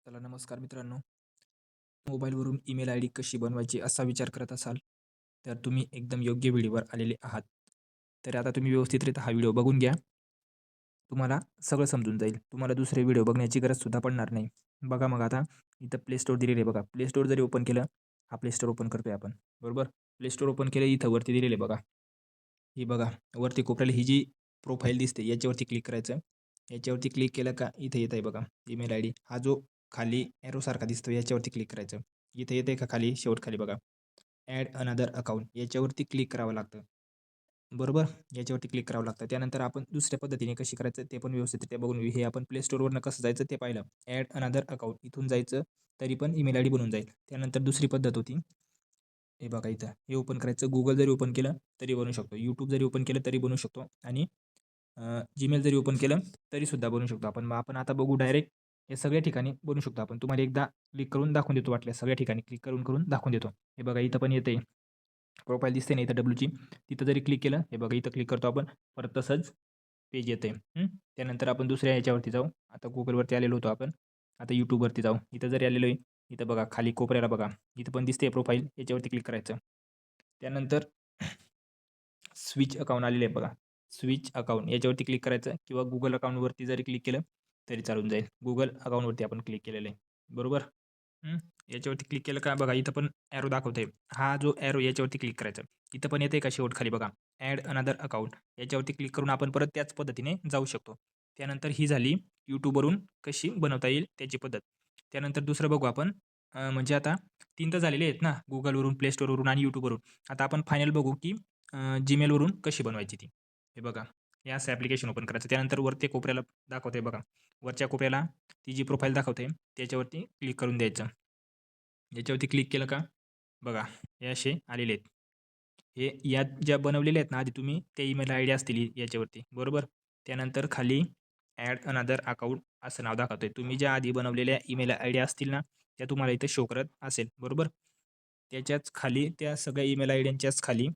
चला नमस्कार मित्रांनो. मोबाईलवरून ईमेल आयडी कशी बनवायची असा विचार करत असाल, तर तुम्ही एकदम योग्य व्हिडिओवर आलेले आहात. तर आता तुम्ही व्यवस्थितरित्या हा व्हिडिओ बघून घ्या. तुम्हाला सगळं समजून जाईल. तुम्हाला दुसरे व्हिडिओ बघण्याची गरजसुद्धा पडणार नाही. बघा मग आता इथं प्ले स्टोअर दिलेले आहे बघा. प्ले स्टोअर जरी ओपन केलं, हा प्ले स्टोअर ओपन करतोय आपण, बरोबर? प्ले स्टोअर ओपन केलं, इथं वरती दिलेले बघा. ही बघा, वरती कोपऱ्याला ही जी प्रोफाईल दिसते याच्यावरती क्लिक करायचं. याच्यावरती क्लिक केलं का इथं येत आहे बघा ईमेल आयडी. हा जो खाली एरोसारखा दिसतो याच्यावरती क्लिक करायचं. इथे येते का खाली शेवट खाली बघा, ॲड अनदर अकाउंट याच्यावरती क्लिक करावं लागतं. बरोबर? याच्यावरती क्लिक करावं लागतं. त्यानंतर आपण दुसऱ्या पद्धतीने कशी करायचं ते पण व्यवस्थितरित्या बघून घेऊ. हे आपण प्ले स्टोअरवरनं कसं जायचं ते पाहिलं. ॲड अनदर अकाउंट इथून जायचं, तरी पण ईमेल आयडी बनून जाईल. त्यानंतर दुसरी पद्धत होती, हे बघा इथं हे ओपन करायचं. Google जरी ओपन केलं तरी बनवू शकतो. YouTube जरी ओपन केलं तरी बनवू शकतो आणि Gmail जरी ओपन केलं तरीसुद्धा बनवू शकतो आपण. मग आपण आता बघू डायरेक्ट हे सगळ्या ठिकाणी बनवू शकतो आपण. तुम्हाला एकदा क्लिक करून दाखवून देतो वाटल्यास सगळ्या ठिकाणी क्लिक करून करून दाखवून देतो. हे बघा इथं पण येतंय. प्रोफाईल दिसते ना इथं डब्ल्यूची. तिथं जरी क्लिक केलं, हे बघा इथं क्लिक करतो आपण. परत तसंच पेज येतंय. त्यानंतर आपण दुसऱ्या ह्याच्यावरती जाऊ. आता Googleवरती आलेलो होतो आपण. आता YouTubeवरती जाऊ. इथं जरी आलेलो आहे, इथं बघा खाली कोपऱ्याला बघा. इथं पण दिसते प्रोफाईल याच्यावरती क्लिक करायचं. त्यानंतर स्विच अकाउंट आलेलं आहे बघा. स्विच अकाउंट याच्यावरती क्लिक करायचं किंवा Google अकाउंटवरती जरी क्लिक केलं तरी चालून जाईल. Google अकाउंटवरती आपण क्लिक केलेलं आहे. बरोबर? हं. याच्यावरती क्लिक केलं का बघा इथं पण ॲरो दाखवतंय. हा जो ॲरो याच्यावरती क्लिक करायचं. इथं पण येतंय का शेवट खाली बघा, ॲड अनदर अकाउंट याच्यावरती क्लिक करून आपण परत त्याच पद्धतीने जाऊ शकतो. त्यानंतर ही झाली YouTubeवरून कशी बनवता येईल त्याची पद्धत. त्यानंतर दुसरं बघू आपण, म्हणजे आता 3 तर झालेले आहेत ना Googleवरून, Play Storeवरून आणि YouTubeवरून. आता आपण फायनल बघू की Gmailवरून कशी बनवायची ती. हे बघा, हे असं ॲप्लिकेशन ओपन करायचं. त्यानंतर वरती कोपऱ्याला दाखवतंय बघा. वरच्या कोपऱ्याला ती जी प्रोफाईल दाखवते त्याच्यावरती क्लिक करून द्यायचं. याच्यावरती क्लिक केलं का बघा, हे असे आलेले आहेत. हे या ज्या बनवलेल्या आहेत ना आधी तुम्ही, त्या ईमेल आयडी असतील याच्यावरती, बरोबर? त्यानंतर खाली ॲड अनदर अकाउंट असं नाव दाखवतंय. तुम्ही ज्या आधी बनवलेल्या ईमेल आयडी असतील ना, त्या तुम्हाला इथे शो करत असेल, बरोबर? त्याच्याच खाली त्या सगळ्या ईमेल आयडींच्याच खाली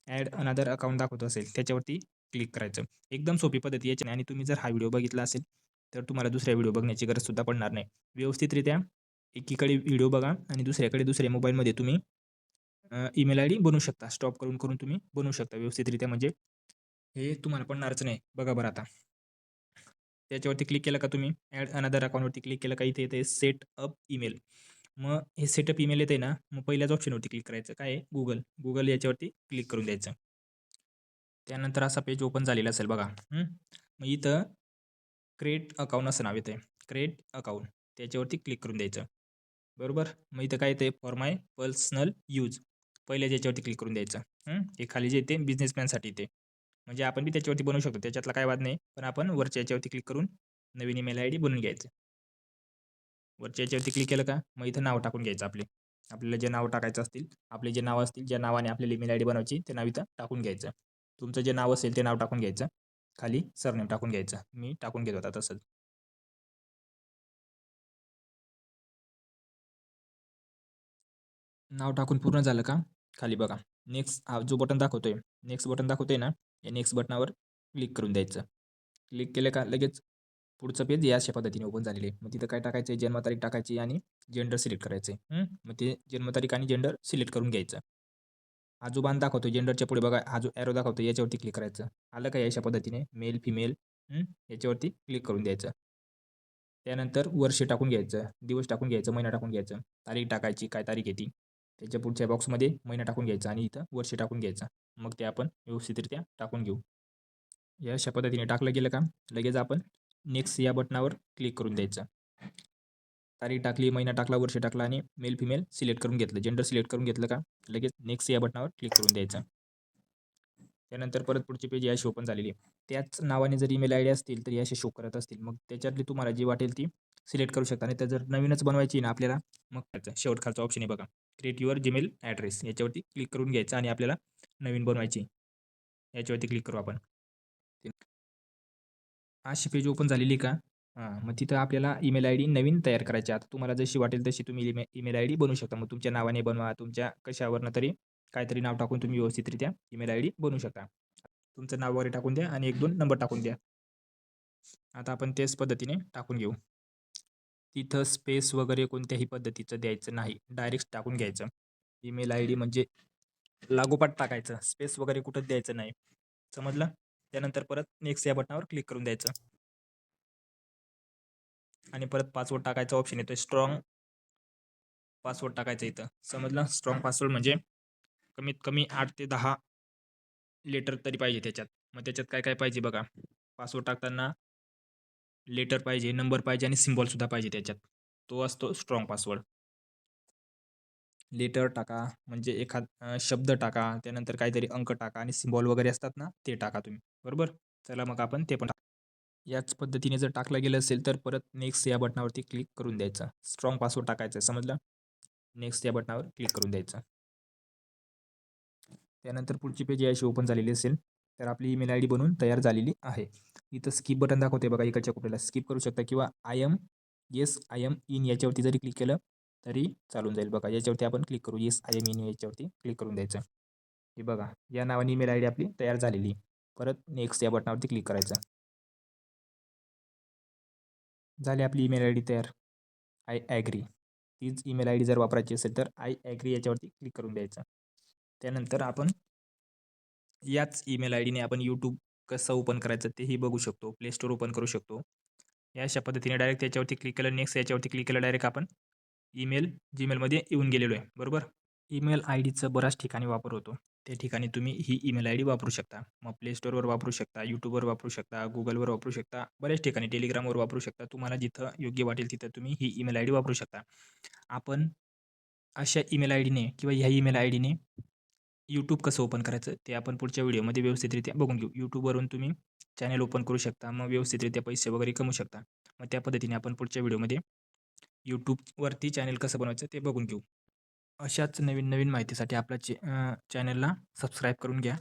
ॲड अनदर अकाउंट दाखवत असेल, त्याच्यावरती क्लिक करायचं. एकदम सोपी पद्धत आहे याची आणि तुम्ही जर हा व्हिडिओ बघितला असेल, तर तुम्हाला दुसरा व्हिडिओ बघण्याची गरजसुद्धा पडणार नाही. व्यवस्थितरित्या एकीकडे व्हिडिओ बघा आणि दुसऱ्याकडे दुसऱ्या मोबाईलमध्ये तुम्ही ईमेल आयडी बनवू शकता. स्टॉप करून, करून तुम्ही बनवू शकता व्यवस्थितरित्या, म्हणजे हे तुम्हाला पडणारच नाही. बघा बरं आता. त्याच्यावरती क्लिक केलं का तुम्ही, ॲड अनदर अकाउंटवरती क्लिक केलं का इथे येते सेट अप ईमेल. मग हे सेटअप ईमेल येते ना, मग पहिल्याच ऑप्शनवरती क्लिक करायचं. काय आहे? Google याच्यावरती क्लिक करून द्यायचं. त्यानंतर असा पेज ओपन झालेला असेल बघा. मग इथं क्रिएट अकाउंट असं नाव येतंय. क्रिएट अकाउंट त्याच्यावरती क्लिक करून द्यायचं. बरोबर? मग इथं काय येतंय? For my personal use. पहिल्याच याच्यावरती क्लिक करून द्यायचं. हे खाली जे येते बिझनेसमॅनसाठी ते. म्हणजे आपण बी त्याच्यावरती बनवू शकतो. त्याच्यातला काही वाद नाही. पण आपण वरच्या याच्यावरती क्लिक करून नवीन ईमेल आयडी बनवून घ्यायचं. वरच्या याच्यावरती क्लिक केलं का मग इथं नाव टाकून घ्यायचं आपले. आपल्याला जे नाव टाकायचं असतील, आपले जे नाव असतील, ज्या नावाने आपल्याला ईमेल आयडी बनवायची ते नाव इथं टाकून घ्यायचं. तुमचं जे नाव असेल ते नाव टाकून घ्यायचं. खाली सरनेम टाकून घ्यायचं. मी टाकून घेतो आता तसंच. नाव टाकून पूर्ण झालं का खाली बघा, नेक्स्ट हा जो बटन दाखवतोय, नेक्स्ट बटन दाखवतोय ना, या नेक्स्ट बटनावर क्लिक करून द्यायचं. क्लिक केलं का लगेच पुढचं पेज या अशा पद्धतीने ओपन झालेलं आहे. मग तिथं काय टाकायचं आहे, जन्मतारीख टाकायची आणि जेंडर सिलेक्ट करायचं आहे. मग ते जन्मतारीख आणि जेंडर सिलेक्ट करून घ्यायचं. हा जो बाण दाखवतो जेंडरच्या पुढे बघा, हा जो ॲरो दाखवतो याच्यावरती क्लिक करायचं. आलं का अशा पद्धतीने मेल, फिमेल याच्यावरती क्लिक करून द्यायचं. त्यानंतर वर्ष टाकून घ्यायचं, दिवस टाकून घ्यायचं, महिना टाकून घ्यायचं, तारीख टाकायची, काय तारीख आहे ती. त्याच्या पुढच्या बॉक्समध्ये महिना टाकून घ्यायचा आणि इथं वर्ष टाकून घ्यायचं. मग ते आपण व्यवस्थितरित्या टाकून घेऊ. या अशा पद्धतीने टाकलं गेलं का लगेच आपण नेक्स्ट या बटनावर क्लिक करून द्यायचं. तारीख टाकली, महिना टाकला, वर्ष टाकला आणि मेल, फिमेल सिलेक्ट करून घेतलं, जेंडर सिलेक्ट करून घेतलं का लगेच नेक्स्ट या बटनावर क्लिक करून द्यायचं. त्यानंतर परत पुढची पेज अशी ओपन झालेली आहे. त्याच नावाने जर ईमेल आयडी असतील तर असे शो करत असतील. मग त्याच्यातली तुम्हाला जी वाटेल ती सिलेक्ट करू शकता. आणि तर जर नवीनच बनवायची ना आपल्याला, मग त्याचं शेवट खालचा ऑप्शन आहे बघा, क्रिएट युअर जीमेल ॲड्रेस याच्यावरती क्लिक करून घ्यायचं आणि आपल्याला नवीन बनवायची. याच्यावरती क्लिक करू आपण. अशी पेज ओपन झालेली का? मग तिथं आपल्याला ईमेल आयडी नवीन तयार करायची. आता तुम्हाला जशी वाटेल तशी तुम्ही ईमेल आयडी बनवू शकता. मग तुमच्या नावाने बनवा, तुमच्या कशावरनं तरी काहीतरी नाव टाकून तुम्ही व्यवस्थितरित्या ईमेल आयडी बनवू शकता. तुमचं नाव वगैरे टाकून द्या आणि 1-2 नंबर टाकून द्या. आता आपण त्याच पद्धतीने टाकून घेऊ. तिथं स्पेस वगैरे कोणत्याही पद्धतीचं द्यायचं नाही. डायरेक्ट टाकून घ्यायचं. ईमेल आयडी म्हणजे लागोपाठ टाकायचं. स्पेस वगैरे कुठंच द्यायचं नाही. समजलं? त्यानंतर परत नेक्स्ट या बटनावर क्लिक करून द्यायचं. आणि परत पासवर्ड टाकायचा ऑप्शन येतोय. स्ट्राँग पासवर्ड टाकायचा इथं. समजलं? स्ट्राँग पासवर्ड म्हणजे कमीत कमी 8 ते 10 लेटर तरी पाहिजे त्याच्यात. मग त्याच्यात काय पाहिजे बघा. पासवर्ड टाकताना लेटर पाहिजे, नंबर पाहिजे आणि सिम्बॉलसुद्धा पाहिजे त्याच्यात. तो असतो स्ट्राँग पासवर्ड. लेटर टाका, म्हणजे शब्द टाका, त्यानंतर काहीतरी अंक टाका आणि सिम्बॉल वगैरे असतात ना, ते टाका तुम्ही. बरोबर? चला मग आपण ते पण याच पद्धतीने जर टाकलं गेलं असेल, तर परत नेक्स्ट या बटनावरती क्लिक करून द्यायचं. स्ट्राँग पासवर्ड टाकायचं समजलं? नेक्स्ट या बटनावर क्लिक करून द्यायचं. त्यानंतर पुढची पेज अशी ओपन झालेली असेल, तर आपली ईमेल आयडी बनवून तयार झालेली आहे. इथं स्किप बटन दाखवते बघा इकडच्या कोपऱ्याला. स्किप करू शकता किंवा आय एम इन याच्यावरती जरी क्लिक केलं तरी चालून जाईल बघा. याच्यावरती आपण क्लिक करू. येस आय एम इन याच्यावरती क्लिक करून द्यायचं. हे बघा, या नावाने ईमेल आयडी आपली तयार झालेली. परत नेक्स्ट या बटनावरती क्लिक करायचं. झाली आपली ईमेल आयडी तयार. I agree. तीच ईमेल आयडी जर वापरायची असेल तर आय ॲग्री याच्यावरती क्लिक करून द्यायचं. त्यानंतर आपण याच ईमेल आयडीने आपण यूट्यूब कसं ओपन करायचं तेही बघू शकतो. प्ले स्टोअर ओपन करू शकतो. या अशा पद्धतीने डायरेक्ट त्याच्यावरती क्लिक केलं, नेक्स्ट याच्यावरती क्लिक केलं, डायरेक्ट आपण जीमेलमध्ये येऊन गेलेलो आहे. बरोबर? ईमेल आयडीचं बऱ्याच ठिकाणी वापर होतो. त्या ठिकाणी तुम्ही ही ईमेल आयडी वापरू शकता. मग प्ले स्टोअरवर वापरू शकता, यूट्यूबवर वापरू शकता, गुगलवर वापरू शकता, बऱ्याच ठिकाणी टेलिग्रामवर वापरू शकता. तुम्हाला जिथं योग्य वाटेल तिथं तुम्ही ही ईमेल आयडी वापरू शकता. आपण अशा ईमेल आयडीने किंवा ह्या ईमेल आयडीने यूट्यूब कसं ओपन करायचं ते आपण पुढच्या व्हिडिओमध्ये व्यवस्थितरित्या बघून घेऊ. यूट्यूबवरून तुम्ही चॅनल ओपन करू शकता. मग व्यवस्थितरित्या पैसे वगैरे कमवू शकता. मग त्या पद्धतीने आपण पुढच्या व्हिडिओमध्ये यूट्यूबवरती चॅनल कसं बनवायचं ते बघून घेऊ. अशाच नवीन माहितीसाठी आपल्या चॅनलला सबस्क्राईब करून घ्या.